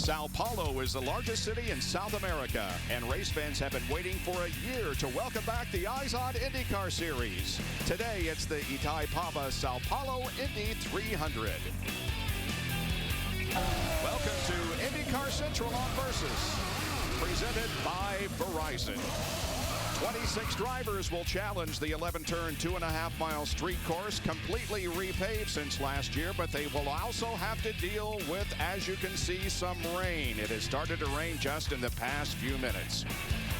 Sao Paulo is the largest city in South America, and race fans have been waiting for a year to welcome back the Eyes on IndyCar series. Today, it's the pt1 Sao Paulo Indy 300. Welcome to IndyCar Central on Versus, presented by Verizon. 26 drivers will challenge the 11-turn, 2.5-mile street course, completely repaved since last year, but they will also have to deal with, as you can see, some rain. It has started to rain just in the past few minutes.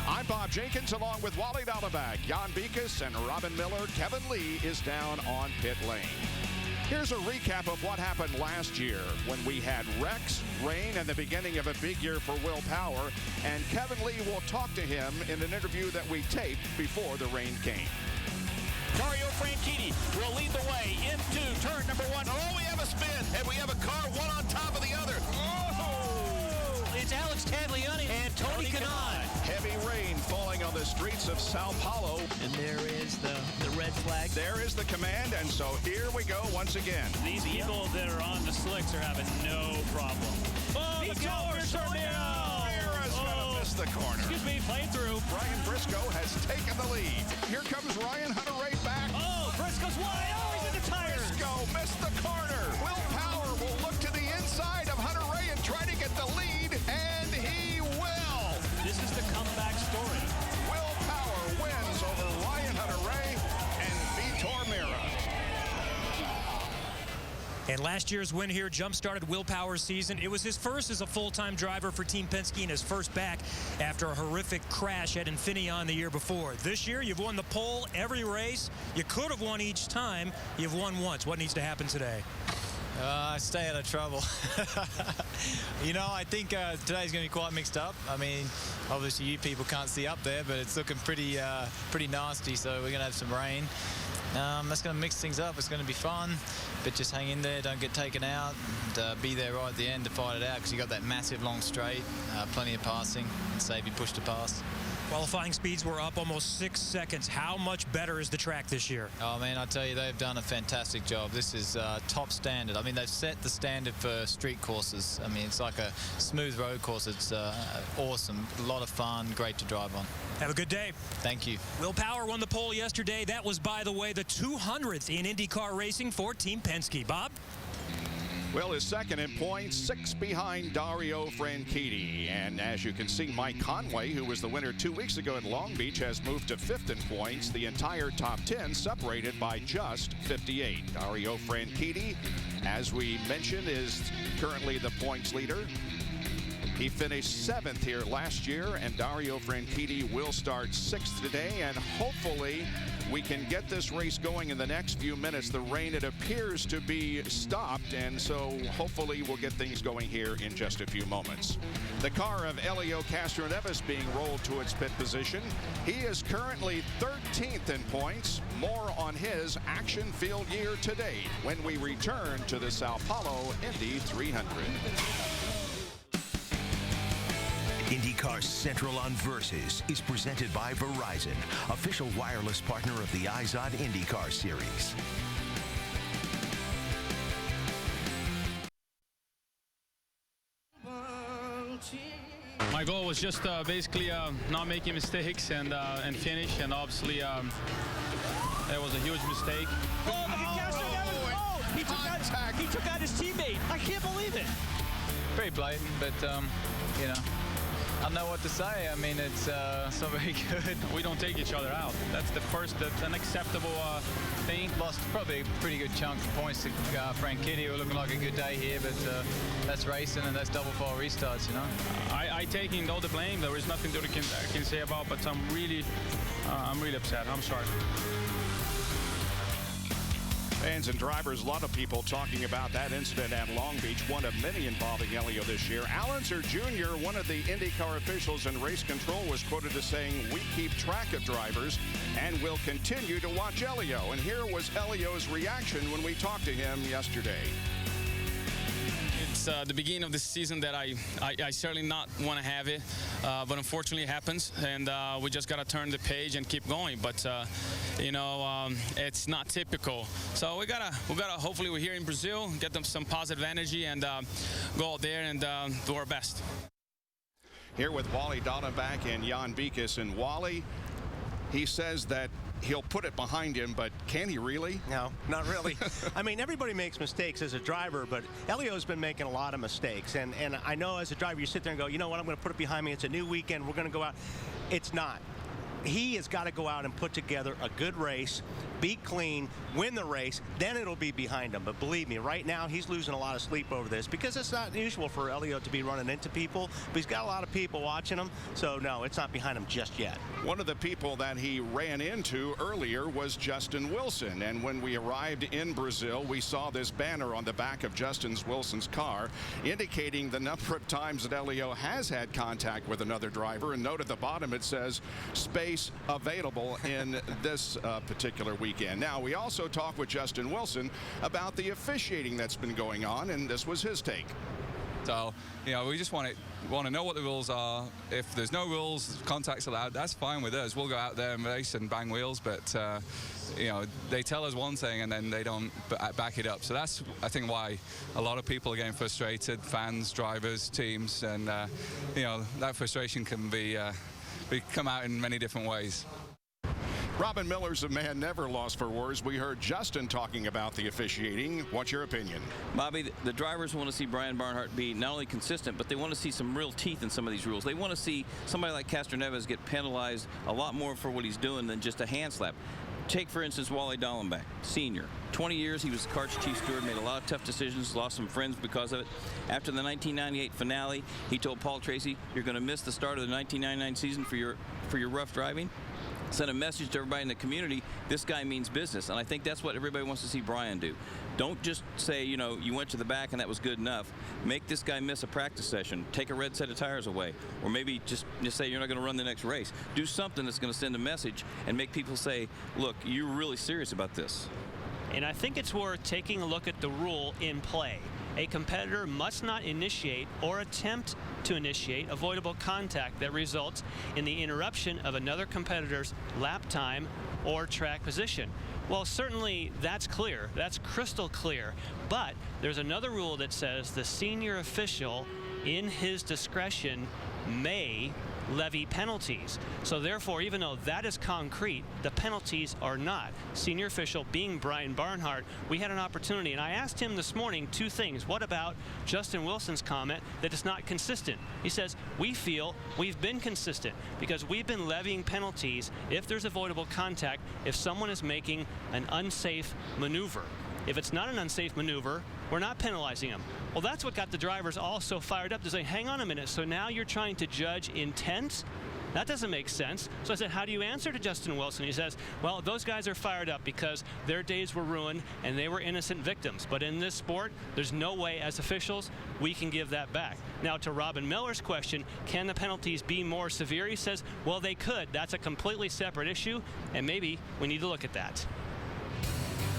I'm Bob Jenkins, along with Wally Dallenbach, Jan Beekes, and Robin Miller. Kevin Lee is down on pit lane. Here's a recap of what happened last year when we had wrecks, rain, and the beginning of a big year for Will Power. And Kevin Lee will talk to him in an interview that we taped before the rain came. Dario Franchitti will lead the way into turn number one. Oh, we have a spin, and we have a car one on top of the other. Oh! It's Alex Tagliani and Tony Kanaan. Heavy rain falling on the streets of Sao Paulo. And there is the red flag. There is the command, and so here we go once again. These people that are on the slicks are having no problem. Oh, the colors are now! Mira's gonna miss the corner. Excuse me, playing through. Brian Briscoe has taken the lead. Here comes Ryan Hunter-Reay back. Oh, Briscoe's wide. Oh, he's in the tires. Briscoe missed the corner. Will Power will look to the inside of Hunter-Reay and try to get the lead, and he will. This is the comeback story. Will Power wins over Ryan Hunter-Reay and Vitor Meira. And last year's win here jump-started Will Power's season. It was his first as a full-time driver for Team Penske and his first back after a horrific crash at Infineon the year before. This year, you've won the pole every race. You could have won each time. You've won once. What needs to happen today? Stay out of trouble. You know, I think today's going to be quite mixed up. I mean, obviously you people can't see up there, but it's looking pretty nasty, so we're going to have some rain. That's going to mix things up. It's going to be fun, but just hang in there, don't get taken out, and be there right at the end to fight it out, because you got that massive long straight, plenty of passing, and save your push to pass. Qualifying speeds were up almost 6 seconds. How much better is the track this year? Oh, man, I tell you, they've done a fantastic job. This is top standard. I mean, they've set the standard for street courses. I mean, it's like a smooth road course. It's awesome. A lot of fun. Great to drive on. Have a good day. Thank you. Will Power won the pole yesterday. That was, by the way, the 200th in IndyCar racing for Team Penske. Bob? Will is second in points, 6 behind Dario Franchitti. And as you can see, Mike Conway, who was the winner 2 weeks ago at Long Beach, has moved to 5th in points. The entire top 10 separated by just 58. Dario Franchitti, as we mentioned, is currently the points leader. He finished 7th here last year, and Dario Franchitti will start 6th today, and hopefully we can get this race going in the next few minutes. The rain, it appears to be stopped, and so hopefully we'll get things going here in just a few moments. The car of Helio Castroneves being rolled to its pit position. He is currently 13th in points. More on his action-filled year today when we return to the Sao Paulo Indy 300. IndyCar Central on Versus is presented by Verizon, official wireless partner of the Eyes on IndyCar series. My goal was just basically not making mistakes and finish, and obviously that was a huge mistake. Oh, look at Castroneves! Oh, he took out his teammate. I can't believe it. Very blatant, but, you know, I don't know what to say. I mean, it's not very good. We don't take each other out. That's that's an acceptable thing. Lost probably a pretty good chunk of points to Franchitti. We're looking like a good day here, but that's racing and that's double file restarts, you know. I taking all the blame. There is nothing that I can say about, but I'm really upset. I'm sorry. Fans and drivers, a lot of people talking about that incident at Long Beach, one of many involving Helio this year. Allenser Jr., one of the IndyCar officials in race control, was quoted as saying, "We keep track of drivers and will continue to watch Helio." And here was Helio's reaction when we talked to him yesterday. It's the beginning of the season that I certainly not want to have it, but unfortunately it happens, and we just got to turn the page and keep going. But it's not typical. So we gotta hopefully we're here in Brazil, get them some positive energy, and go out there and do our best. Here with Wally Dallenbach and Jan Beekes, and Wally, he says that he'll put it behind him, but can he really? No, not really. I mean, everybody makes mistakes as a driver, but Helio's been making a lot of mistakes. And I know as a driver, you sit there and go, you know what, I'm going to put it behind me. It's a new weekend. We're going to go out. It's not. He has got to go out and put together a good race, be clean, win the race, then it'll be behind him. But believe me, right now he's losing a lot of sleep over this because it's not usual for Helio to be running into people, but he's got a lot of people watching him, so no, it's not behind him just yet. One of the people that he ran into earlier was Justin Wilson, and when we arrived in Brazil, we saw this banner on the back of Justin Wilson's car indicating the number of times that Helio has had contact with another driver, and note at the bottom it says space available in this particular weekend. Now, we also talked with Justin Wilson about the officiating that's been going on, and this was his take. So, we just want to know what the rules are. If there's no rules, contact's allowed, that's fine with us. We'll go out there and race and bang wheels, but they tell us one thing and then they don't back it up. So that's, I think, why a lot of people are getting frustrated, fans, drivers, teams, and that frustration can be come out in many different ways. Robin Miller's a man never lost for words. We heard Justin talking about the officiating. What's your opinion? Bobby, the drivers want to see Brian Barnhart be not only consistent, but they want to see some real teeth in some of these rules. They want to see somebody like Castroneves get penalized a lot more for what he's doing than just a hand slap. Take, for instance, Wally Dallenbach, senior. 20 years, he was the Kart's chief steward, made a lot of tough decisions, lost some friends because of it. After the 1998 finale, he told Paul Tracy, you're going to miss the start of the 1999 season for your rough driving. Sent a message to everybody in the community, this guy means business. And I think that's what everybody wants to see Brian do. Don't just say, you went to the back and that was good enough. Make this guy miss a practice session. Take a red set of tires away. Or maybe just say you're not going to run the next race. Do something that's going to send a message and make people say, look, you're really serious about this. And I think it's worth taking a look at the rule in play. A competitor must not initiate or attempt to initiate avoidable contact that results in the interruption of another competitor's lap time or track position. Well, certainly that's clear. That's crystal clear. But there's another rule that says the senior official, in his discretion, may levy penalties. So therefore, even though that is concrete, the penalties are not. Senior official being Brian Barnhart, we had an opportunity, and I asked him this morning two things. What about Justin Wilson's comment that it's not consistent? He says, we feel we've been consistent because we've been levying penalties if there's avoidable contact, if someone is making an unsafe maneuver. If it's not an unsafe maneuver, we're not penalizing them. Well, that's what got the drivers all so fired up to say, hang on a minute, so now you're trying to judge intent? That doesn't make sense. So I said, how do you answer to Justin Wilson? He says, well, those guys are fired up because their days were ruined and they were innocent victims. But in this sport, there's no way as officials we can give that back. Now, to Robin Miller's question, can the penalties be more severe? He says, well, they could. That's a completely separate issue, and maybe we need to look at that.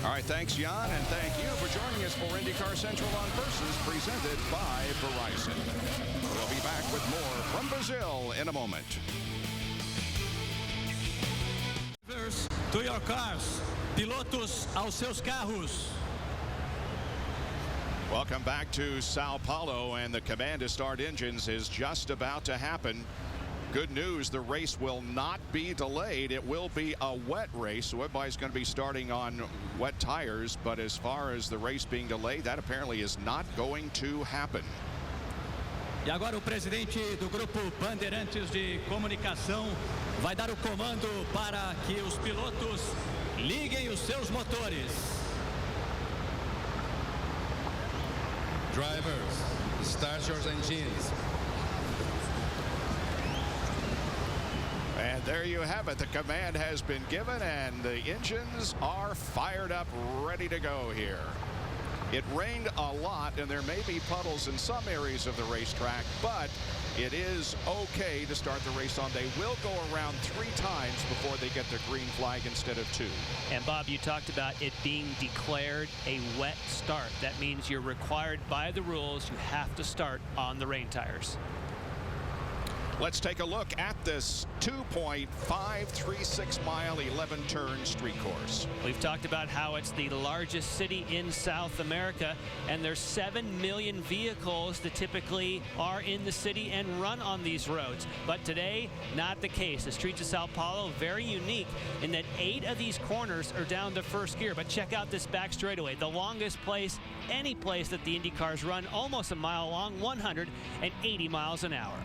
All right, thanks, Jan, and thank you for joining us for IndyCar Central on Versus, presented by Verizon. We'll be back with more from Brazil in a moment. Drivers to your cars. Pilotos aos seus carros. Welcome back to Sao Paulo, and the command to start engines is just about to happen. Good news, the race will not be delayed. It will be a wet race, so everybody's going to be starting on wet tires. But as far as the race being delayed, that apparently is not going to happen. E agora o presidente do grupo Bandeirantes de Comunicação vai dar o comando para que os pilotos liguem os seus motores. Drivers, start your engines. And there you have it. The command has been given, and the engines are fired up, ready to go here. It rained a lot, and there may be puddles in some areas of the racetrack, but it is okay to start the race on. They will go around 3 times before they get the green flag instead of 2. And Bob, you talked about it being declared a wet start. That means you're required by the rules. You have to start on the rain tires. Let's take a look at this 2.536 mile 11 turn street course. We've talked about how it's the largest city in South America, and there's 7 million vehicles that typically are in the city and run on these roads. But today, not the case. The streets of Sao Paulo, very unique in that 8 of these corners are down to first gear. But check out this back straightaway, the longest place, any place that the Indy cars run, almost a mile long, 180 miles an hour.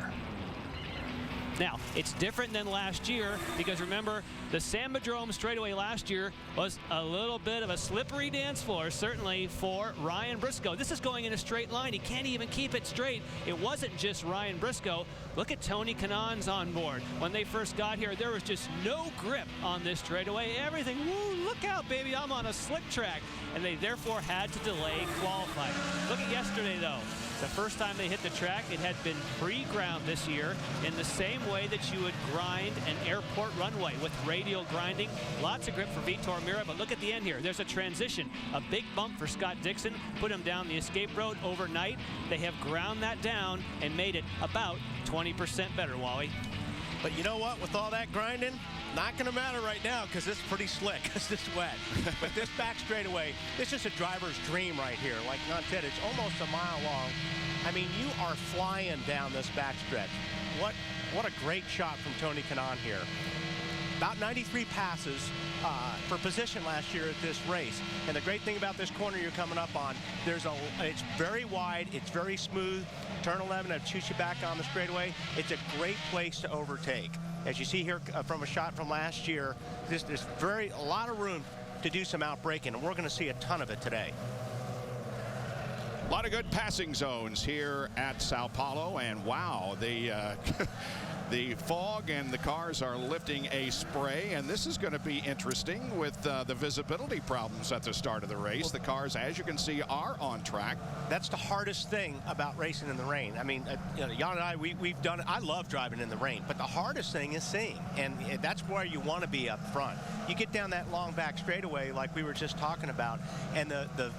Now, it's different than last year because remember, the Sambadrome straightaway last year was a little bit of a slippery dance floor, certainly for Ryan Briscoe. This is going in a straight line. He can't even keep it straight. It wasn't just Ryan Briscoe. Look at Tony Kanaan's on board. When they first got here, there was just no grip on this straightaway. Everything, woo, look out, baby, I'm on a slick track. And they therefore had to delay qualifying. Look at yesterday, though. The first time they hit the track, it had been pre-ground this year in the same way that you would grind an airport runway with radial grinding. Lots of grip for Vitor Meira, but look at the end here. There's a transition, a big bump for Scott Dixon, put him down the escape road overnight. They have ground that down and made it about 20% better, Wally. But you know what? With all that grinding, not going to matter right now because it's pretty slick because it's wet. But this back straightaway, this is a driver's dream right here. Like John said, it's almost a mile long. I mean, you are flying down this back stretch. What a great shot from Tony Kanaan here. About 93 passes for position last year at this race. And the great thing about this corner you're coming up on, it's very wide, it's very smooth. Turn 11 and shoots you back on the straightaway. It's a great place to overtake. As you see here from a shot from last year, there's a lot of room to do some outbraking, and we're going to see a ton of it today. A lot of good passing zones here at Sao Paulo, and wow, the fog and the cars are lifting a spray, and this is going to be interesting with the visibility problems at the start of the race. The cars, as you can see, are on track. That's the hardest thing about racing in the rain. I mean, Jan and I, we've done it. I love driving in the rain, but the hardest thing is seeing, and that's where you want to be up front. You get down that long back straightaway like we were just talking about, and the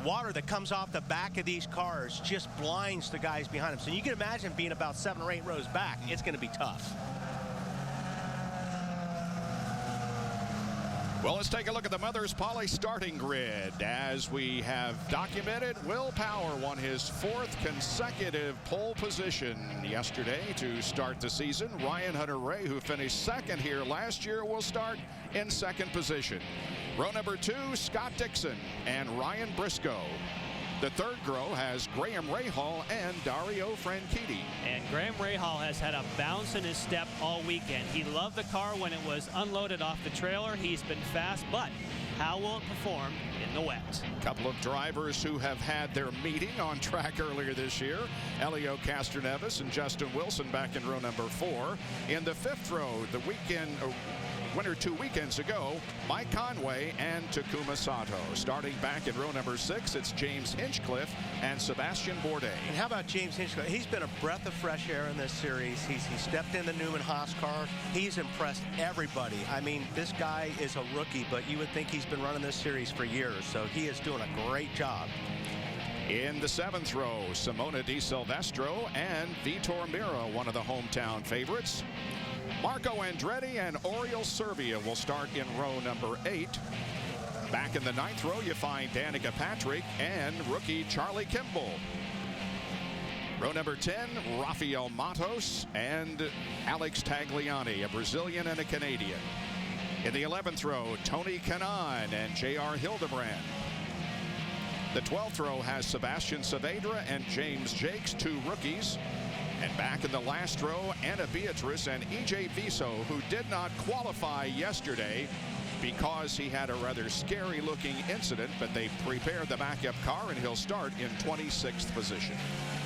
water that comes off the back of these cars just blinds the guys behind them. So you can imagine being about 7 or 8 rows back. It's going to be tough. Well, let's take a look at the Mothers Poly starting grid. As we have documented, Will Power won his 4th consecutive pole position yesterday to start the season. Ryan Hunter-Reay, who finished 2nd here last year, will start in 2nd position. Row number 2, Scott Dixon and Ryan Briscoe. The 3rd row has Graham Rahal and Dario Franchitti. And Graham Rahal has had a bounce in his step all weekend. He loved the car when it was unloaded off the trailer. He's been fast, but how will it perform in the wet? A couple of drivers who have had their meeting on track earlier this year. Elio Castroneves and Justin Wilson back in row number 4. In the 5th row, the winner 2 weekends ago, Mike Conway and Takuma Sato. Starting back in row number 6, it's James Hinchcliffe and Sebastian Bourdais. And how about James Hinchcliffe? He's been a breath of fresh air in this series. He stepped in the Newman Haas car. He's impressed everybody. I mean, this guy is a rookie, but you would think he's been running this series for years, so he is doing a great job. In the 7th row, Simona Di Silvestro and Vitor Meira, one of the hometown favorites. Marco Andretti and Oriol Servia will start in row number 8. Back in the 9th row, you find Danica Patrick and rookie Charlie Kimball. Row number 10, Rafael Matos and Alex Tagliani, a Brazilian and a Canadian. In the 11th row, Tony Kanaan and J.R. Hildebrand. The 12th row has Sebastian Saavedra and James Jakes, 2 rookies. And back in the last row, Anna Beatrice and E.J. Viso, who did not qualify yesterday, because he had a rather scary-looking incident, but they prepared the backup car, and he'll start in 26th position.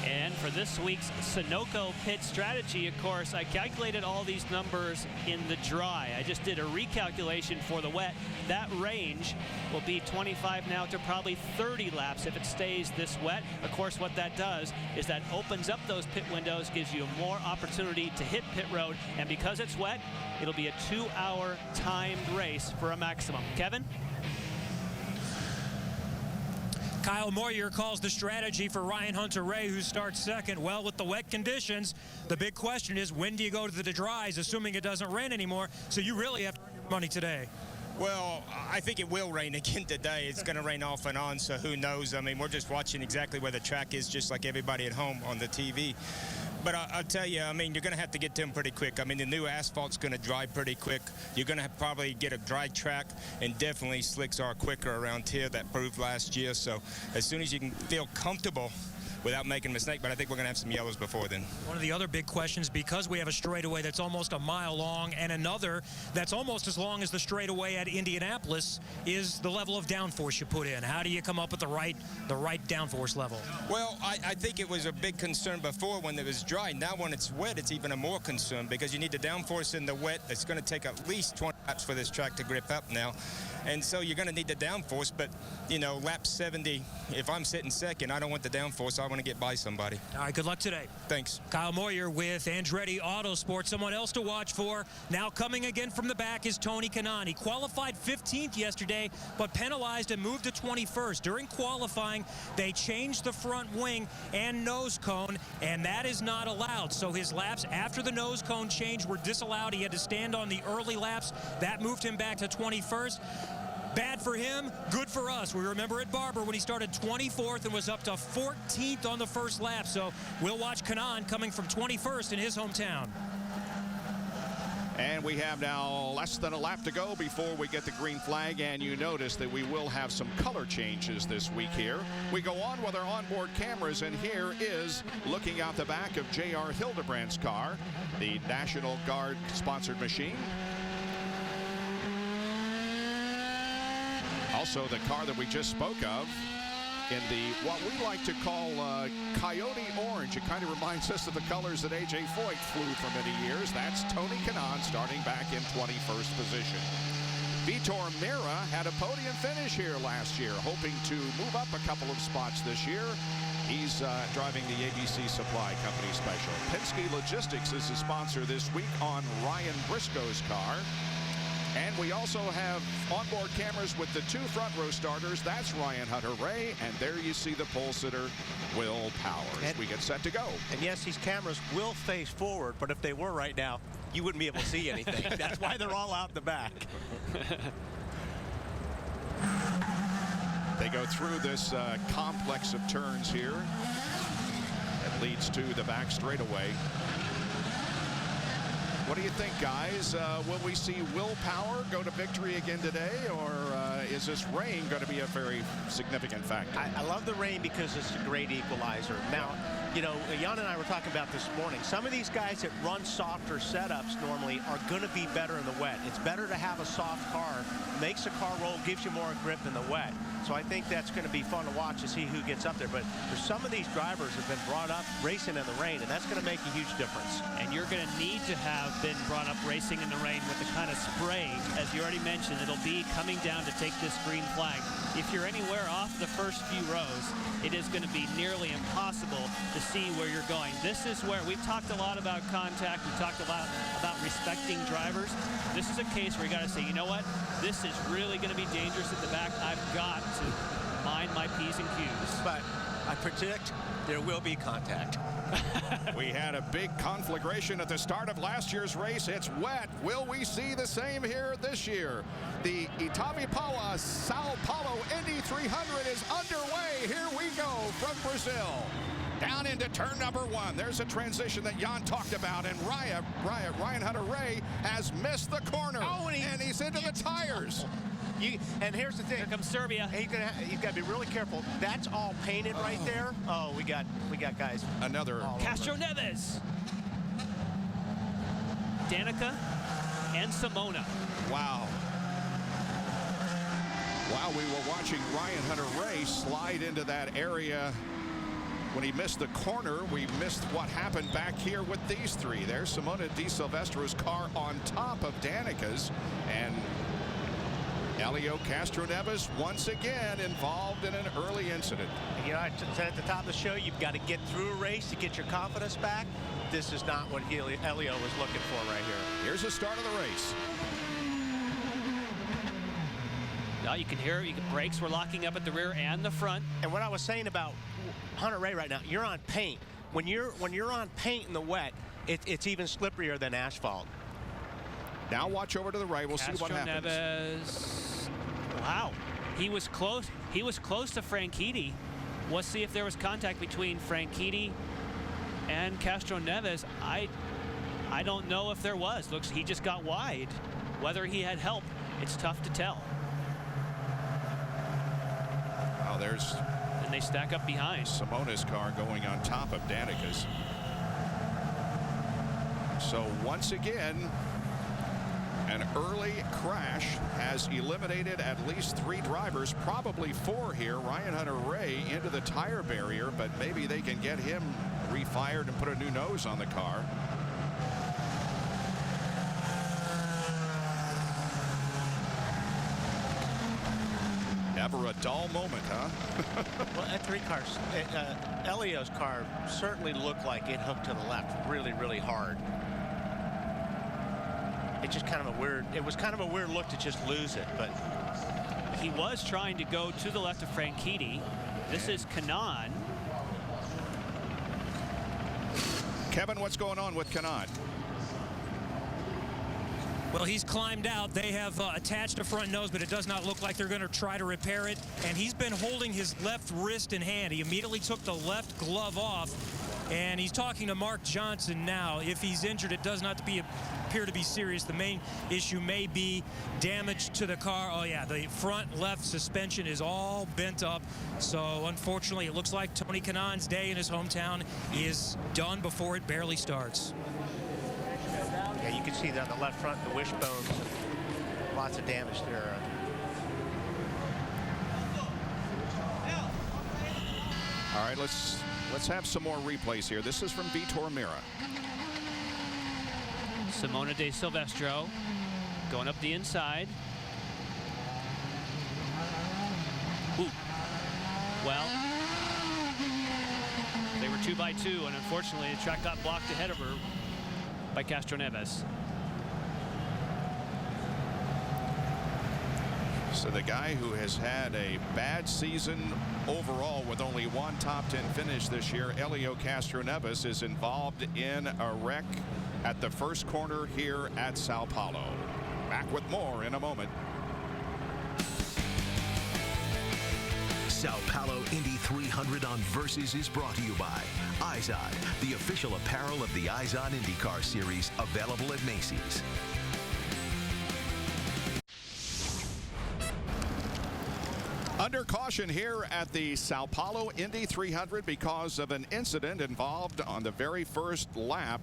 And for this week's Sunoco pit strategy, of course, I calculated all these numbers in the dry. I just did a recalculation for the wet. That range will be 25 now to probably 30 laps if it stays this wet. Of course, what that does is that opens up those pit windows, gives you more opportunity to hit pit road, and because it's wet, it'll be a 2-hour timed race for a maximum. Kevin? Kyle Moyer calls the strategy for Ryan Hunter-Reay, who starts second. Well, with the wet conditions, the big question is, when do you go to the dries, assuming it doesn't rain anymore? So you really have to earn your money today. Well, I think it will rain again today. It's going to rain off and on, so who knows? I mean, we're just watching exactly where the track is, just like everybody at home on the TV. But I'll tell you, I mean, you're going to have to get to them pretty quick. I mean, the new asphalt's going to dry pretty quick. You're going to probably get a dry track, and definitely slicks are quicker around here. That proved last year. So as soon as you can feel comfortable without making a mistake, but I think we're going to have some yellows before then. One of the other big questions, because we have a straightaway that's almost a mile long and another that's almost as long as the straightaway at Indianapolis, is the level of downforce you put in. How do you come up with the right downforce level? Well, I think it was a big concern before when it was dry. Now when it's wet, it's even a more concern because you need the downforce in the wet. It's going to take at least 20 laps for this track to grip up now. And so you're going to need the downforce, but, you know, lap 70, if I'm sitting second, I don't want the downforce. I want to get by somebody. All right, good luck today. Thanks. Kyle Moyer with Andretti Autosport. Someone else to watch for. Now coming again from the back is Tony Kanaan. He qualified 15th yesterday, but penalized and moved to 21st. During qualifying, they changed the front wing and nose cone, and that is not allowed. So his laps after the nose cone change were disallowed. He had to stand on the early laps. That moved him back to 21st. Bad for him, good for us. We remember at Barber when he started 24th and was up to 14th on the first lap. So we'll watch Kanaan coming from 21st in his hometown. And we have now less than a lap to go before we get the green flag, and you notice that we will have some color changes this week here. We go on with our onboard cameras, and here is looking out the back of J.R. Hildebrandt's car, the National Guard sponsored machine. Also, the car that we just spoke of in the, what we like to call Coyote Orange. It kind of reminds us of the colors that A.J. Foyt flew for many years. That's Tony Kanaan starting back in 21st position. Vitor Meira had a podium finish here last year, hoping to move up a couple of spots this year. He's driving the ABC Supply Company Special. Penske Logistics is the sponsor this week on Ryan Briscoe's car. And we also have onboard cameras with the two front row starters. That's Ryan Hunter-Reay, and there you see the pole sitter, Will Powers. And we get set to go. And yes, these cameras will face forward, but if they were right now, you wouldn't be able to see anything. That's why they're all out the back. They go through this complex of turns here that leads to the back straightaway. What do you think, guys? Will we see Will Power go to victory again today, or is this rain going to be a very significant factor? I love the rain because it's a great equalizer. Now, you know, Jan and I were talking about this morning. Some of these guys that run softer setups normally are going to be better in the wet. It's better to have a soft car, makes the car roll, gives you more grip in the wet. So I think that's going to be fun to watch to see who gets up there. But for some of these drivers have been brought up racing in the rain, and that's going to make a huge difference. And you're going to need to have been brought up racing in the rain with the kind of spray, as you already mentioned, it'll be coming down to take this green flag. If you're anywhere off the first few rows, it is going to be nearly impossible to see where you're going. This is where we've talked a lot about contact. We talked a lot about respecting drivers. This is a case where you got to say, you know what? This is really going to be dangerous at the back. I've got to mind my P's and Q's. But I predict there will be contact. We had a big conflagration at the start of last year's race. It's wet. Will we see the same here this year? The Itavipawa Sao Paulo Indy 300 is underway. Here we go from Brazil. Down into turn number 1. There's a transition that Jan talked about, and Ryan Hunter-Reay has missed the corner. Oh, and he's into the tires. And here's the thing. Here comes Serbia. You've got to be really careful. That's all painted right there. Oh, we got guys. Another Castro Neves, Danica, and Simona. Wow. While we were watching Ryan Hunter-Reay slide into that area when he missed the corner, we missed what happened back here with these three. There's Simona Di Silvestro's car on top of Danica's, and Helio Castroneves once again involved in an early incident. You know, I said at the top of the show, you've got to get through a race to get your confidence back. This is not what Helio was looking for right here. Here's the start of the race. Now you can hear brakes were locking up at the rear and the front. And what I was saying about Hunter-Reay right now, you're on paint. When you're on paint in the wet, it's even slipperier than asphalt. Now watch over to the right. We'll see what happens. Castroneves. Wow, he was close. He was close to Franchitti. We'll see if there was contact between Franchitti and Castroneves. I don't know if there was. Looks he just got wide. Whether he had help, it's tough to tell. Well, there's. And they stack up behind. Simona's car going on top of Danica's. So once again, an early crash has eliminated at least 3 drivers, probably 4 here. Ryan Hunter-Reay into the tire barrier, but maybe they can get him refired and put a new nose on the car. Never a dull moment, huh? Well, that 3 cars, Helio's car certainly looked like it hooked to the left really, really hard. It's just kind of a weird, it was kind of a weird look to just lose it, but. He was trying to go to the left of Franchitti. This is Kanaan. Kevin, what's going on with Kanaan? Well, he's climbed out. They have attached a front nose, but it does not look like they're going to try to repair it. And he's been holding his left wrist in hand. He immediately took the left glove off, and he's talking to Mark Johnson now. If he's injured, it does not appear to be serious. The main issue may be damage to the car. Oh, yeah, the front left suspension is all bent up. So, unfortunately, it looks like Tony Kanaan's day in his hometown is done before it barely starts. Yeah, you can see that on the left front, the wishbones, lots of damage there. All right, let's have some more replays here. This is from Vitor Mira. Simona Di Silvestro going up the inside. Ooh. Well, they were 2 by 2, and unfortunately the track got blocked ahead of her by Castroneves. So the guy who has had a bad season overall with only 1 top 10 finish this year, Helio Castroneves, is involved in a wreck at the first corner here at Sao Paulo. Back with more in a moment. Sao Paulo Indy 300 on Versus is brought to you by IZOD, the official apparel of the IZOD IndyCar Series, available at Macy's. Under caution here at the Sao Paulo Indy 300 because of an incident involved on the very first lap.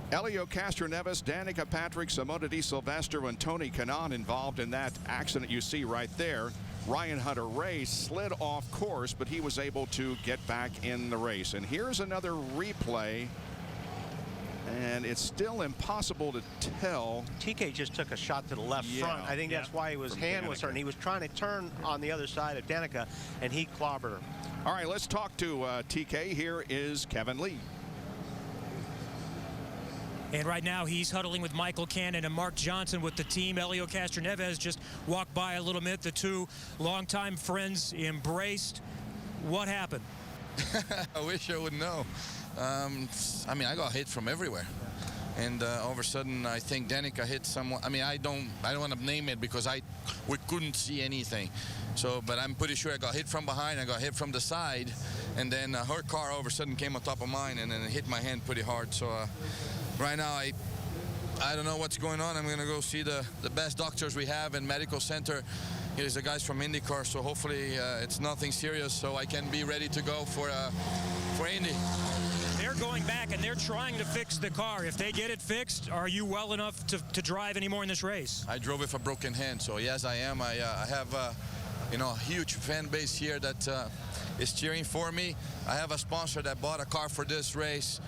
Helio Castroneves, Danica Patrick, Simona Di Silvestro, and Tony Kanaan involved in that accident you see right there. Ryan Hunter-Reay slid off course, but he was able to get back in the race. And here's another replay, and it's still impossible to tell. TK just took a shot to the left front. I think that's why his hand was hurt. He was trying to turn on the other side of Danica, and he clobbered her. All right, let's talk to TK. Here is Kevin Lee. And right now he's huddling with Michael Cannon and Mark Johnson with the team. Helio Castroneves just walked by a little bit. The 2 longtime friends embraced. What happened? I wish I would know. I mean, I got hit from everywhere. And all of a sudden, I think Danica hit someone. I mean, I don't want to name it because we couldn't see anything. So, but I'm pretty sure I got hit from behind. I got hit from the side. And then her car all of a sudden came on top of mine, and then it hit my hand pretty hard. So right now, I don't know what's going on. I'm going to go see the best doctors we have in medical center. Here's the guys from IndyCar, so hopefully it's nothing serious, so I can be ready to go for Indy. They're going going back, and they're trying to fix the car. If they get it fixed, are you well enough to drive anymore in this race? I drove with a broken hand, so yes, I am. I have a huge fan base here that is cheering for me. I have a sponsor that bought a car for this race,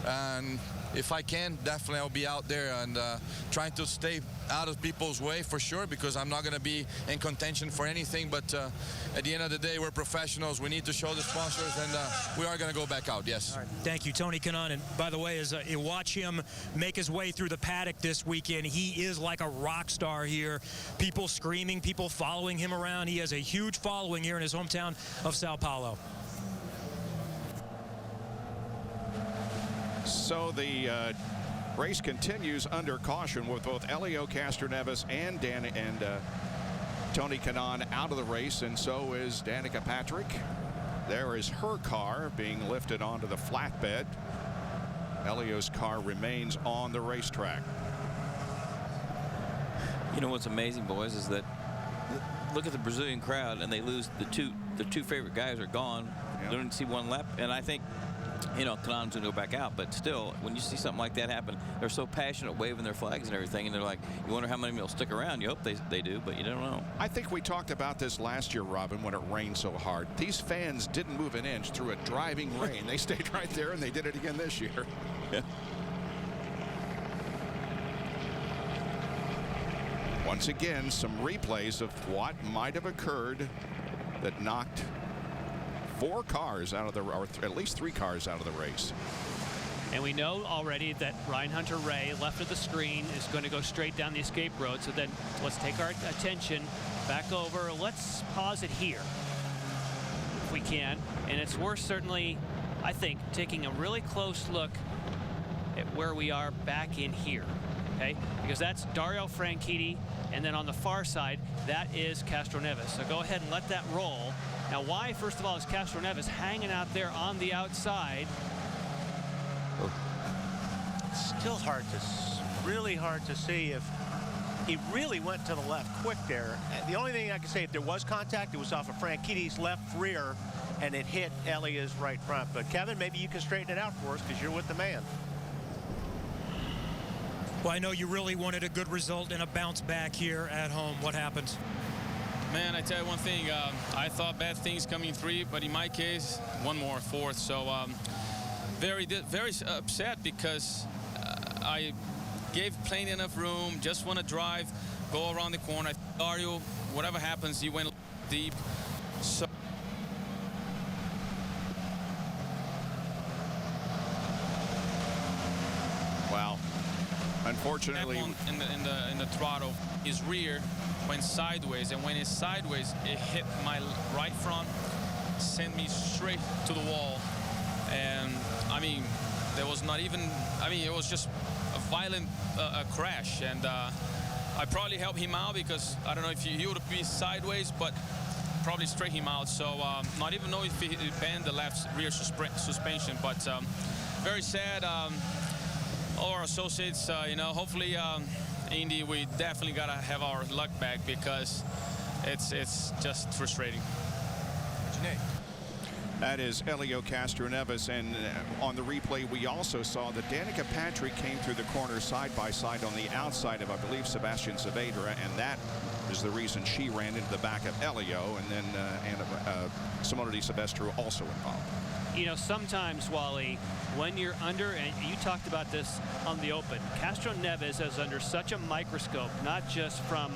and if I can, definitely I'll be out there and trying to stay out of people's way for sure, because I'm not going to be in contention for anything. But at the end of the day, we're professionals. We need to show the sponsors, and we are going to go back out, yes. All right. Thank you, Tony Kanaan. And by the way, as you watch him make his way through the paddock this weekend, he is like a rock star here. People screaming, people following him around. He has a huge following here in his hometown of Sao Paulo. So the race continues under caution with both Helio Castroneves and Tony Kanaan out of the race, and so is Danica Patrick. There is her car being lifted onto the flatbed. Helio's car remains on the racetrack. You know what's amazing, boys, is that look at the Brazilian crowd, and they lose the two favorite guys are gone. Yep. They don't see one lap, and I think, you know, Kanaan's going to go back out, but still, when you see something like that happen, they're so passionate, waving their flags and everything, and they're like, you wonder how many will stick around. You hope they do, but you don't know. I think we talked about this last year, Robin, when it rained so hard. These fans didn't move an inch through a driving rain. They stayed right there, and they did it again this year. Yeah. Once again, some replays of what might have occurred that knocked 4 cars out of the, or at least 3 cars out of the race. And we know already that Ryan Hunter-Reay, left of the screen, is going to go straight down the escape road. So then let's take our attention back over. Let's pause it here if we can. And it's worth, certainly, I think, taking a really close look at where we are back in here. Okay, because that's Dario Franchitti, and then on the far side, that is Castroneves. So go ahead and let that roll. Now, why, first of all, is Castroneves hanging out there on the outside? It's still really hard to see if he really went to the left quick there. The only thing I can say, if there was contact, it was off of Franchitti's left rear, and it hit Helio's right front. But Kevin, maybe you can straighten it out for us, because you're with the man. Well, I know you really wanted a good result and a bounce back here at home. What happened? Man, I tell you one thing. I thought bad things coming 3, but in my case, one more, 4th. So very upset because I gave plenty enough room. Just want to drive, go around the corner. Dario, whatever happens, he went deep. So. Wow. Unfortunately, in the throttle, his rear went sideways, and when it's sideways, it hit my right front, sent me straight to the wall. And I mean, there was not even, I mean, it was just a violent crash. And I probably helped him out, because I don't know if he would be sideways, but probably straight him out. So not even know if he bent the left rear suspension, but very sad. All our associates, you know, hopefully Indy, we definitely got to have our luck back, because it's just frustrating. that is Helio Castroneves, and on the replay we also saw that Danica Patrick came through the corner side by side on the outside of, I believe, Sebastian Saavedra, and that is the reason she ran into the back of Helio, and then Simona Di Silvestro also involved. You know, sometimes, Wally, when you're under, and you talked about this on the open, Castroneves is under such a microscope, not just from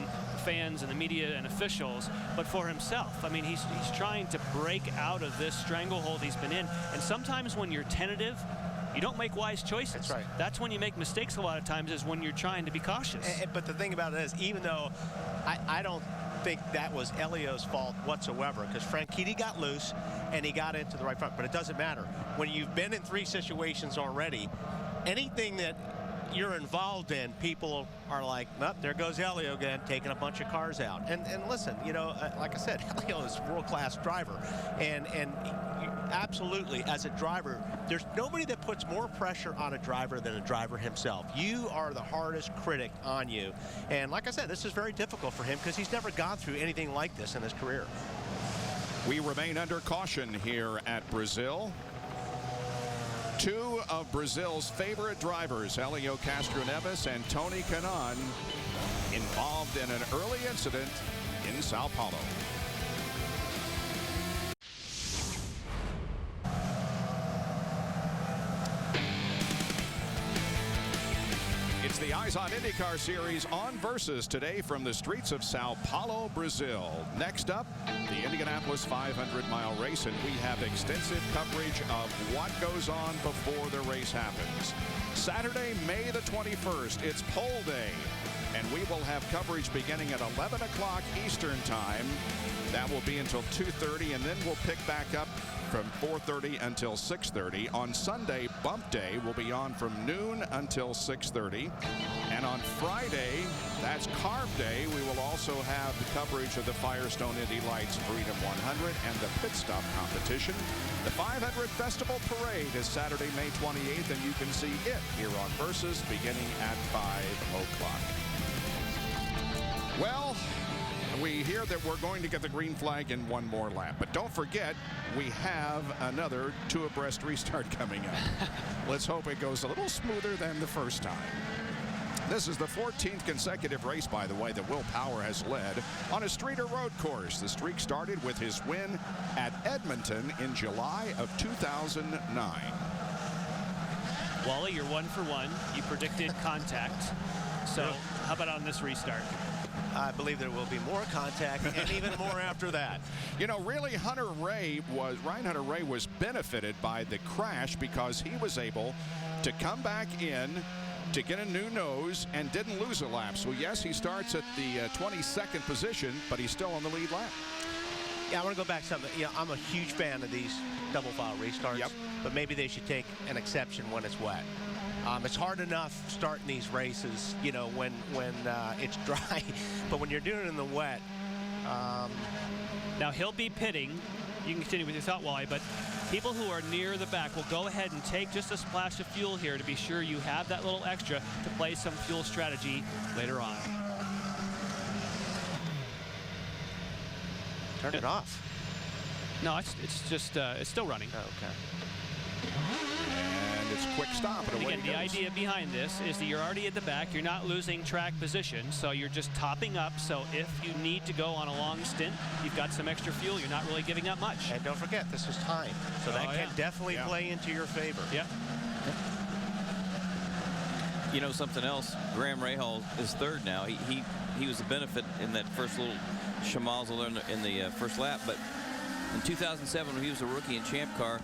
fans and the media and officials, but for himself. I mean, he's trying to break out of this stranglehold he's been in. And sometimes when you're tentative, you don't make wise choices. That's right. That's when you make mistakes a lot of times, is when you're trying to be cautious. But the thing about it is, even though I don't think that was Helio's fault whatsoever, because Franchitti got loose and he got into the right front, but it doesn't matter. When you've been in 3 situations already, anything that you're involved in, people are like, well, there goes Helio again, taking a bunch of cars out. And listen, you know, like I said, Helio is a world-class driver, and absolutely, as a driver, there's nobody that puts more pressure on a driver than a driver himself. You are the hardest critic on you. And like I said, this is very difficult for him, because he's never gone through anything like this in his career. We remain under caution here at Brazil. 2 of Brazil's favorite drivers, Helio Castroneves and Tony Kanaan, involved in an early incident in Sao Paulo. It's the Eyes on IndyCar Series on Versus today from the streets of Sao Paulo, Brazil. Next up, the Indianapolis 500-mile race, and we have extensive coverage of what goes on before the race happens. Saturday, May the 21st, it's pole day, and we will have coverage beginning at 11 o'clock Eastern Time. That will be until 2:30, and then we'll pick back up from 4:30 until 6:30. On Sunday, Bump Day will be on from noon until 6:30. And on Friday, that's Carb Day, we will also have the coverage of the Firestone Indy Lights Freedom 100 and the Pit Stop competition. The 500 Festival Parade is Saturday, May 28th, and you can see it here on Versus beginning at 5 o'clock. Well, we hear that we're going to get the green flag in one more lap. But don't forget, we have another two-abreast restart coming up. Let's hope it goes a little smoother than the first time. This is the 14th consecutive race, by the way, that Will Power has led on a street or road course. The streak started with his win at Edmonton in July of 2009. Wally, you're 1 for 1. You predicted contact. So how about on this restart? I believe there will be more contact and even more after that. You know, really, Ryan Hunter-Reay was benefited by the crash because he was able to come back in to get a new nose and didn't lose a lap. So, yes, he starts at the 22nd position, but he's still on the lead lap. Yeah, I want to go back to something. You know, I'm a huge fan of these double file restarts, but maybe they should take an exception when it's wet. It's hard enough starting these races, you know, when it's dry, but when you're doing it in the wet. Now he'll be pitting. You can continue with your thought, Wally, but people who are near the back will go ahead and take just a splash of fuel here to be sure you have that little extra to play some fuel strategy later on. Turn it off. No, it's just it's still running. Oh, okay. And it's quick stop. And again, the idea behind this is that you're already at the back. You're not losing track position, so you're just topping up. So if you need to go on a long stint, you've got some extra fuel. You're not really giving up much. And don't forget, this is time. So that can definitely play into your favor. Yeah. You know something else? Graham Rahal is third now. He was a benefit in that first little schmozzle in the first lap. But in 2007, when he was a rookie in Champ Car,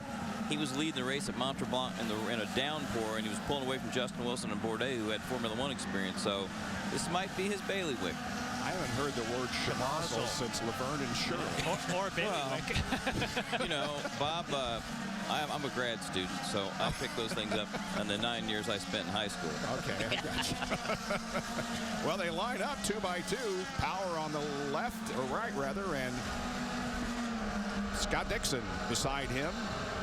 he was leading the race at Mont Tremblant in a downpour, and he was pulling away from Justin Wilson and Bourdais, who had Formula One experience. So this might be his bailiwick. I haven't heard the word schmozzle since Laverne and Shirley. Or bailiwick. Well, you know, Bob, I'm a grad student, so I picked those things up in the 9 years I spent in high school. Okay, I got you. Well, they line up 2 by 2. Power on the left, or right rather, and Scott Dixon beside him.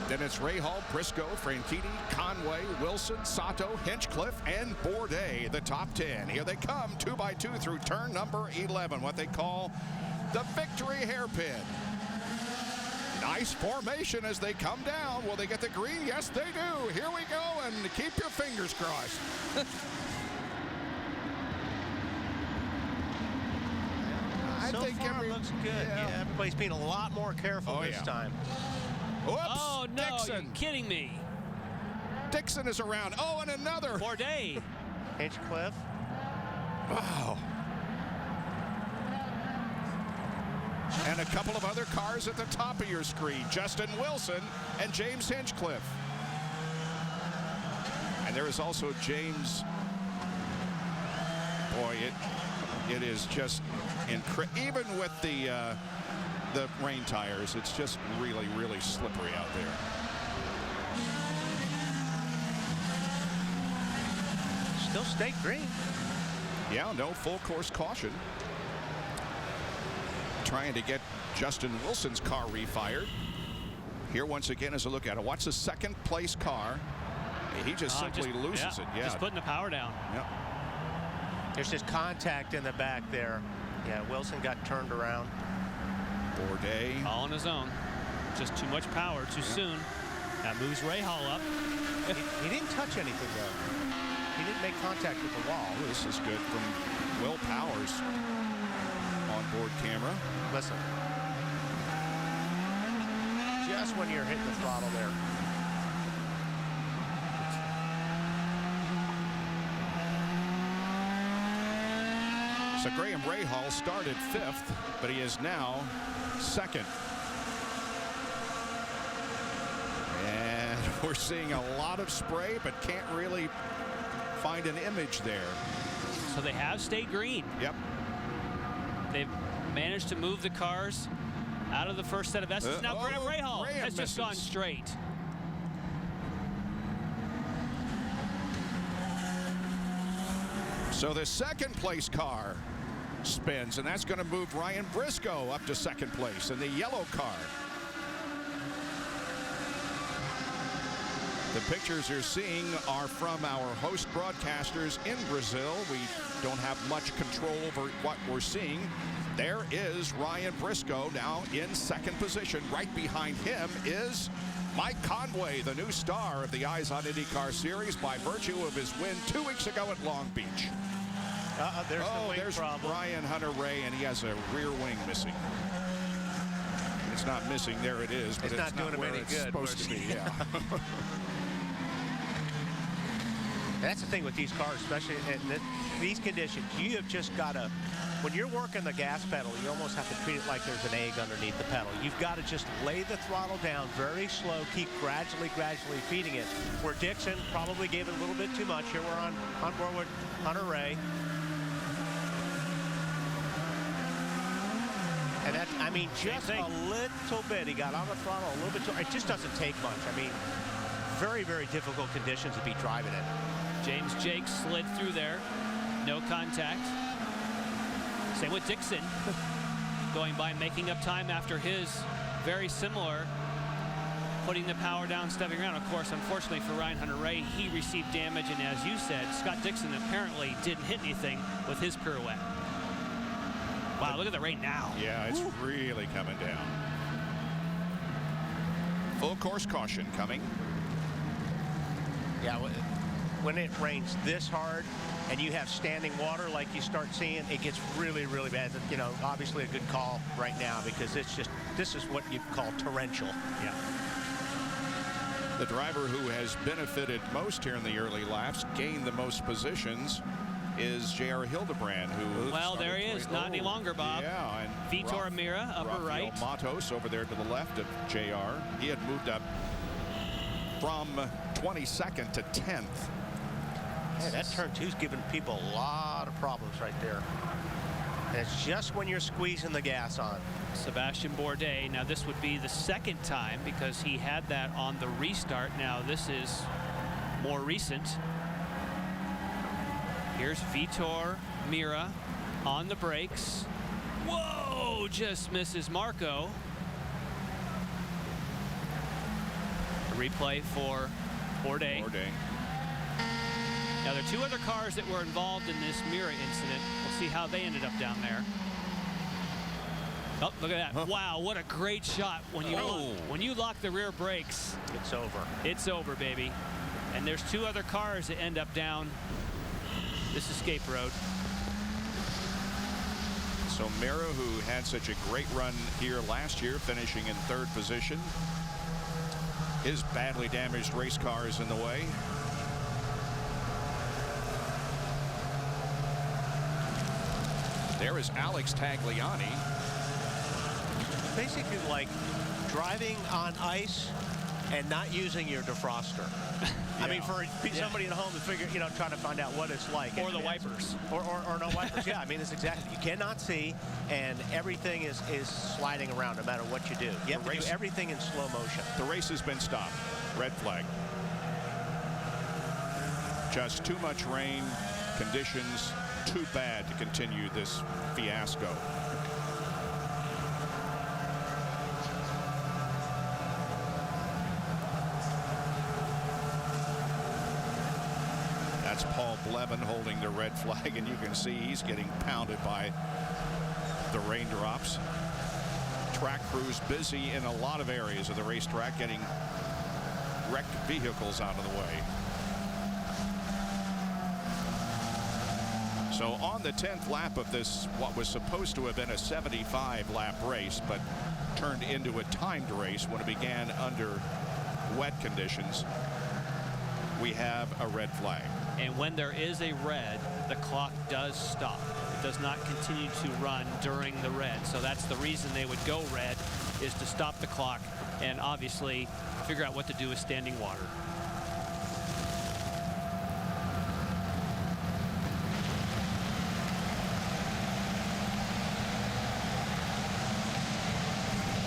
Then it's Rahal, Briscoe, Franchitti, Conway, Wilson, Sato, Hinchcliffe, and Bourdais, the top 10. Here they come, 2 by 2 through turn number 11, what they call the victory hairpin. Nice formation as they come down. Will they get the green? Yes, they do. Here we go, and keep your fingers crossed. I think it looks good. Yeah, everybody's being a lot more careful this time. Oops, oh, no, Dixon. you're kidding me. Dixon is around. Oh, and another. Bourdais. Hinchcliffe. Wow. And a couple of other cars at the top of your screen. Justin Wilson and James Hinchcliffe. And there is also James. Boy, it is just incredible. Even with the rain tires, it's just really, really slippery out there. Still stay green. Yeah, no full course caution. Trying to get Justin Wilson's car refired. Here once again is a look at it. Watch the second place car. He just simply loses it. Yeah, just putting the power down. Yeah. There's just contact in the back there. Yeah, Wilson got turned around. Bourdais. All on his own. Just too much power too soon. That moves Rahal up. He didn't touch anything, though. He didn't make contact with the wall. Ooh, this is good from Will Powers. Onboard camera. Listen. Just when you're hitting the throttle there. So Graham Rahal started 5th, but he is now 2nd. And we're seeing a lot of spray, but can't really find an image there. So they have stayed green. Yep. They've managed to move the cars out of the first set of S's. Now Graham Rahal has just gone straight. So the second place car spins, and that's going to move Ryan Briscoe up to 2nd place in the yellow car. The pictures you're seeing are from our host broadcasters in Brazil. We don't have much control over what we're seeing. There is Ryan Briscoe now in 2nd position. Right behind him is Mike Conway, the new star of the Eyes on IndyCar series by virtue of his win 2 weeks ago at Long Beach. There's problem. Ryan Hunter-Reay, and he has a rear wing missing. It's not missing, there it is, but it's not doing him any good. Supposed to be, yeah. That's the thing with these cars, especially in these conditions. You have just got to, when you're working the gas pedal, you almost have to treat it like there's an egg underneath the pedal. You've got to just lay the throttle down very slow, keep gradually feeding it. Where Dixon probably gave it a little bit too much. Here we're on board with Hunter-Reay. And that, I mean, just a little bit. He got on the throttle a little bit too. It just doesn't take much. I mean, very, very difficult conditions to be driving in. James Jake slid through there. No contact. Same with Dixon. Going by, making up time after his very similar. Putting the power down, stepping around. Of course, unfortunately for Ryan Hunter-Reay, he received damage. And as you said, Scott Dixon apparently didn't hit anything with his pirouette. Wow, look at the rain now. Yeah, it's really coming down. Full course caution coming. Yeah, when it rains this hard and you have standing water like you start seeing, it gets really, really bad. You know, obviously a good call right now because it's just, this is what you call torrential. Yeah. The driver who has benefited most here in the early laps, gained the most positions, is J.R. Hildebrand, who... Well, there he is. Not any longer, Bob. Yeah, and Vitor Mira, upper right. Matos over there to the left of J.R. He had moved up from 22nd to 10th. Hey, that turn two's giving people a lot of problems right there. And it's just when you're squeezing the gas on. Sebastian Bourdais. Now, this would be the second time because he had that on the restart. Now, this is more recent. Here's Vitor Mira on the brakes. Whoa, just misses Marco. A replay for Bourdais. Now, there are 2 other cars that were involved in this Mira incident. We'll see how they ended up down there. Oh, look at that. Huh. Wow, what a great shot. When you lock the rear brakes. It's over. It's over, baby. And there's 2 other cars that end up down this escape road. So Mira, who had such a great run here last year, finishing in 3rd position. His badly damaged race car is in the way. There is Alex Tagliani. Basically like driving on ice and not using your defroster. I mean, for somebody at home to figure, you know, trying to find out what it's like. Or the wipers. Or no wipers. Yeah, I mean, it's exactly. You cannot see, and everything is sliding around no matter what you do. You have to do everything in slow motion. The race has been stopped. Red flag. Just too much rain, conditions too bad to continue this fiasco. That's Paul Blevin holding the red flag, and you can see he's getting pounded by the raindrops. Track crews busy in a lot of areas of the racetrack getting wrecked vehicles out of the way. So on the 10th lap of this, what was supposed to have been a 75-lap race, but turned into a timed race when it began under wet conditions, we have a red flag. And when there is a red, the clock does stop. It does not continue to run during the red. So that's the reason they would go red, is to stop the clock and obviously figure out what to do with standing water.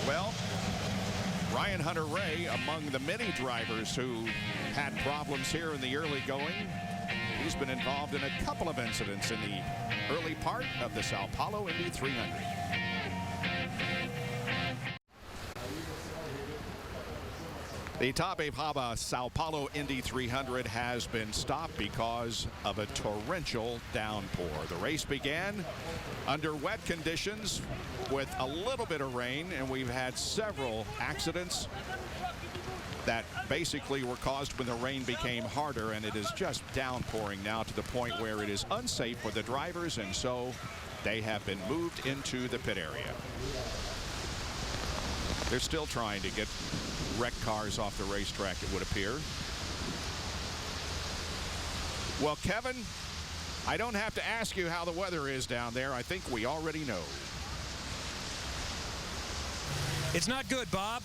Well, Ryan Hunter-Reay, among the many drivers who had problems here in the early going. He's been involved in a couple of incidents in the early part of the Sao Paulo Indy 300. The Tabe Haba Sao Paulo Indy 300 has been stopped because of a torrential downpour. The race began under wet conditions with a little bit of rain, and we've had several accidents that basically were caused when the rain became harder, and it is just downpouring now to the point where it is unsafe for the drivers, and so they have been moved into the pit area. They're still trying to get wrecked cars off the racetrack, it would appear. Well, Kevin, I don't have to ask you how the weather is down there. I think we already know. It's not good, Bob.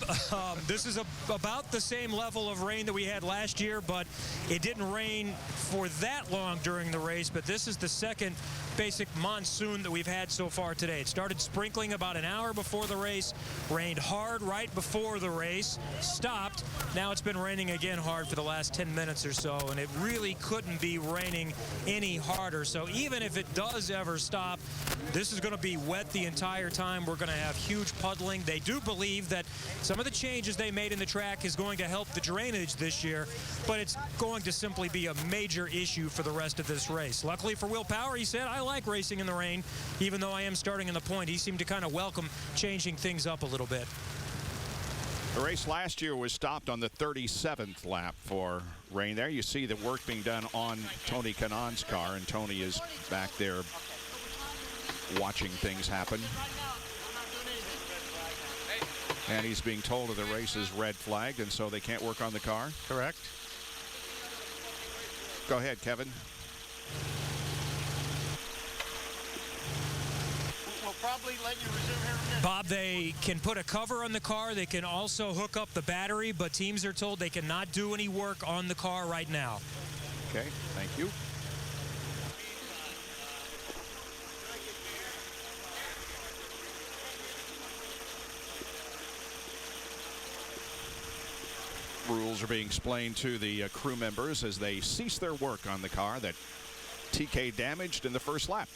This is about the same level of rain that we had last year, but it didn't rain for that long during the race. But this is the second basic monsoon that we've had so far today. It started sprinkling about an hour before the race, rained hard right before the race, stopped. Now it's been raining again hard for the last 10 minutes or so, and it really couldn't be raining any harder. So even if it does ever stop, this is going to be wet the entire time. We're going to have huge puddling. They do believe that some of the changes they made in the track is going to help the drainage this year, but it's going to simply be a major issue for the rest of this race. Luckily for Will Power, he said, I like racing in the rain, even though I am starting in the point. He seemed to kind of welcome changing things up a little bit. The race last year was stopped on the 37th lap for rain there. You see the work being done on Tony Kanaan's car, and Tony is back there watching things happen. And he's being told that the race is red flagged, and so they can't work on the car. Correct. Go ahead, Kevin. We'll probably let you resume here in a minute. Bob, they can put a cover on the car. They can also hook up the battery, but teams are told they cannot do any work on the car right now. Okay, thank you. Rules are being explained to the crew members as they cease their work on the car that TK damaged in the first lap.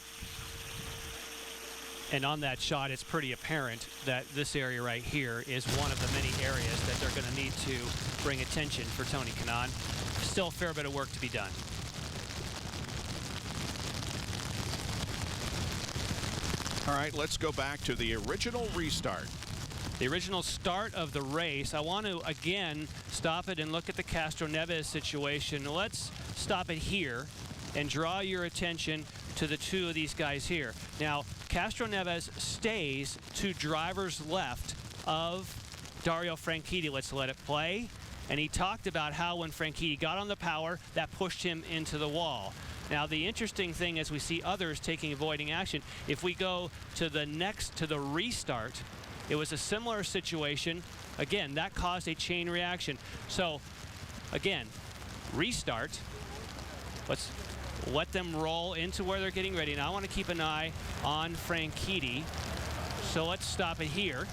And on that shot, it's pretty apparent that this area right here is one of the many areas that they're going to need to bring attention for Tony Kanaan. Still a fair bit of work to be done. All right, let's go back to the original restart. The original start of the race. I want to again stop it and look at the Castro Neves situation. Let's stop it here and draw your attention to the two of these guys here. Now, Castro Neves stays to driver's left of Dario Franchitti. Let's let it play. And he talked about how when Franchitti got on the power, that pushed him into the wall. Now, the interesting thing as we see others taking avoiding action, if we go to the restart, it was a similar situation. Again, that caused a chain reaction. So, again, restart. Let's let them roll into where they're getting ready. Now, I want to keep an eye on Franchitti. So let's stop it here.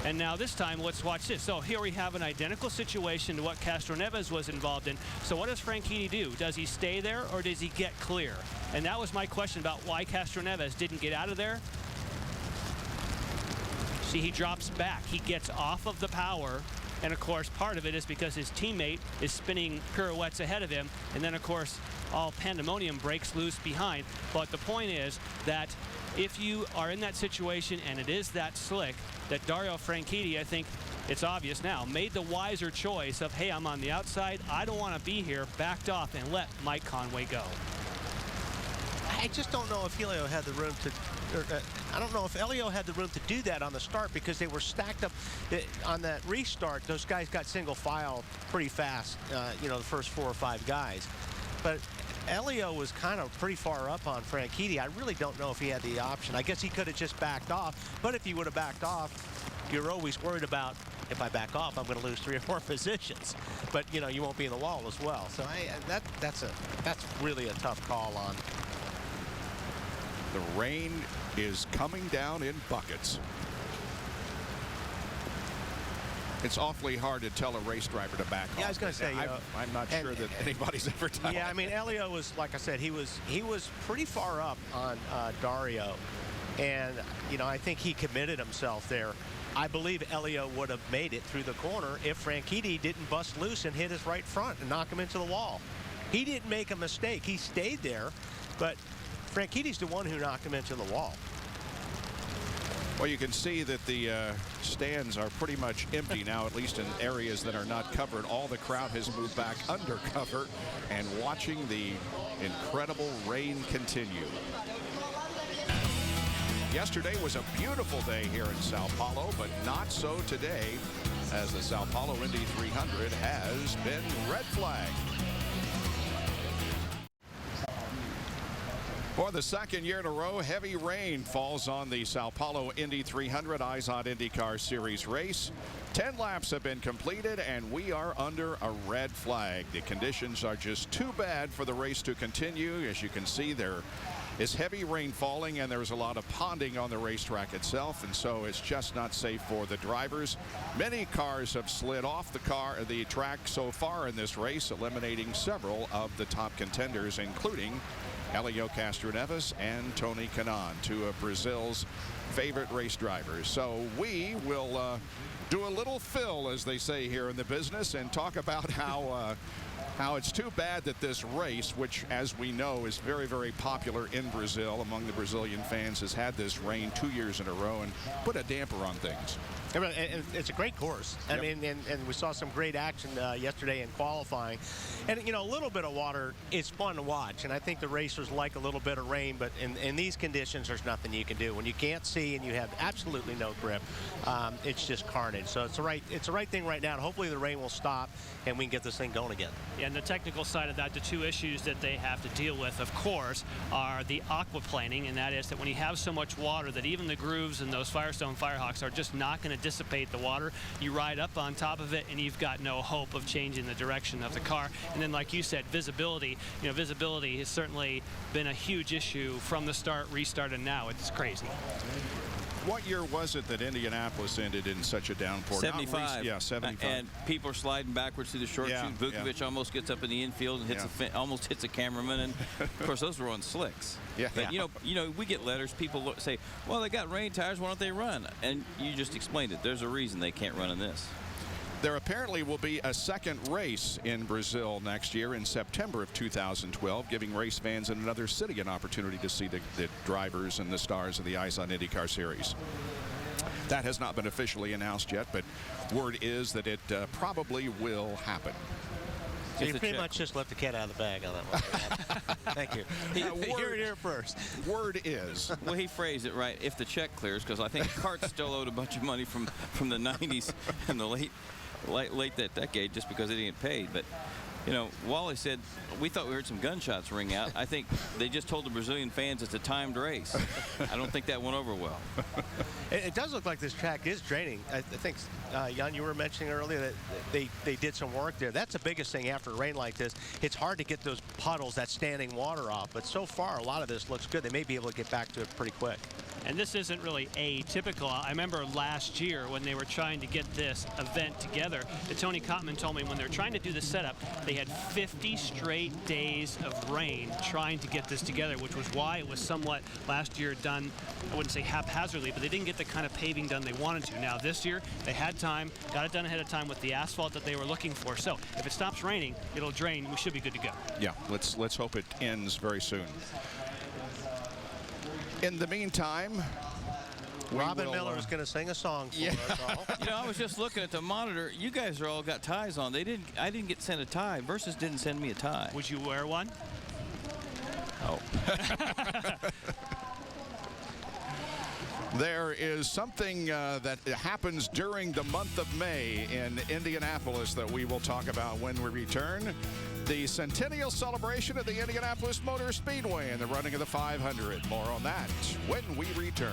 And now this time, let's watch this. So here we have an identical situation to what Castro Neves was involved in. So what does Franchitti do? Does he stay there or does he get clear? And that was my question about why Castro Neves didn't get out of there. See, he drops back. He gets off of the power. And, of course, part of it is because his teammate is spinning pirouettes ahead of him. And then, of course, all pandemonium breaks loose behind. But the point is that if you are in that situation and it is that slick, that Dario Franchitti, I think, it's obvious now, made the wiser choice of, hey, I'm on the outside, I don't want to be here, backed off and let Mike Conway go. I just don't know if Elio had the room to, I don't know if Elio had the room to do that on the start because they were stacked up on that restart. Those guys got single file pretty fast, you know, the first 4 or 5 guys. But Elio was kind of pretty far up on Franchitti. I really don't know if he had the option. I guess he could have just backed off, but if he would have backed off, you're always worried about, if I back off, I'm going to lose 3 or 4 positions. But, you know, you won't be in the wall as well. So that's really a tough call on. The rain is coming down in buckets. It's awfully hard to tell a race driver to back off. Yeah, I was going to say, I'm not sure that anybody's ever done. Yeah, I mean, Elio was, like I said, he was pretty far up on Dario, and you know, I think he committed himself there. I believe Elio would have made it through the corner if Franchitti didn't bust loose and hit his right front and knock him into the wall. He didn't make a mistake. He stayed there, but Franchitti's the one who knocked him into the wall. Well, you can see that the stands are pretty much empty now, at least in areas that are not covered. All the crowd has moved back under cover and watching the incredible rain continue. Yesterday was a beautiful day here in Sao Paulo, but not so today, as the Sao Paulo Indy 300 has been red flagged. For the second year in a row, heavy rain falls on the Sao Paulo Indy 300 IZOD IndyCar Series race. 10 laps have been completed, and we are under a red flag. The conditions are just too bad for the race to continue. As you can see, there is heavy rain falling, and there's a lot of ponding on the racetrack itself, and so it's just not safe for the drivers. Many cars have slid off the track so far in this race, eliminating several of the top contenders, including Helio Castroneves and Tony Kanaan, 2 of Brazil's favorite race drivers. So we will do a little fill, as they say here in the business, and talk about how it's too bad that this race, which, as we know, is very, very popular in Brazil among the Brazilian fans, has had this rain 2 years in a row and put a damper on things. It's a great course. I mean, and we saw some great action yesterday in qualifying. And, you know, a little bit of water is fun to watch. And I think the racers like a little bit of rain. But in these conditions, there's nothing you can do. When you can't see and you have absolutely no grip, it's just carnage. So it's the right thing right now. And hopefully the rain will stop and we can get this thing going again. Yeah, and the technical side of that, the 2 issues that they have to deal with, of course, are the aquaplaning. And that is that when you have so much water that even the grooves and those Firestone Firehawks are just not going to dissipate the water. You ride up on top of it and you've got no hope of changing the direction of the car. And then, like you said, visibility. You know, visibility has certainly been a huge issue from the start, restart, and now it's crazy. What year was it that Indianapolis ended in such a downpour? 75. Yeah, 75. And people are sliding backwards through the short chute. Vukovic almost gets up in the infield and almost hits a cameraman. And of course, those were on slicks. Yeah. But, you know, we get letters. People say, "Well, they got rain tires. Why don't they run?" And you just explained it. There's a reason they can't run in this. There apparently will be a second race in Brazil next year in September of 2012, giving race fans in another city an opportunity to see the drivers and the stars of the IZOD IndyCar Series. That has not been officially announced yet, but word is that it probably will happen. So you pretty much just left the cat out of the bag on that one. Thank you. Hear it here first. Word is. Well, he phrased it right. If the check clears, because I think Cart still owed a bunch of money from the 90s and the late that decade just because they didn't get paid. But, you know, Wally said, we thought we heard some gunshots ring out. I think they just told the Brazilian fans it's a timed race. I don't think that went over well. It does look like this track is draining. I think, Jan, you were mentioning earlier that they did some work there. That's the biggest thing after rain like this. It's hard to get those puddles, that standing water off. But so far, a lot of this looks good. They may be able to get back to it pretty quick. And this isn't really atypical. I remember last year when they were trying to get this event together, Tony Kottman told me when they're trying to do the setup, they had 50 straight days of rain trying to get this together, which was why it was somewhat last year done, I wouldn't say haphazardly, but they didn't get the kind of paving done they wanted to. Now this year, they had time, got it done ahead of time with the asphalt that they were looking for. So if it stops raining, it'll drain. We should be good to go. Yeah, let's hope it ends very soon. In the meantime, Robin Miller is going to sing a song for us all. You know, I was just looking at the monitor. You guys are all got ties on. I didn't get sent a tie. Versus didn't send me a tie. Would you wear one? Oh. There is something that happens during the month of May in Indianapolis that we will talk about when we return. The centennial celebration of the Indianapolis Motor Speedway and the running of the 500. More on that when we return.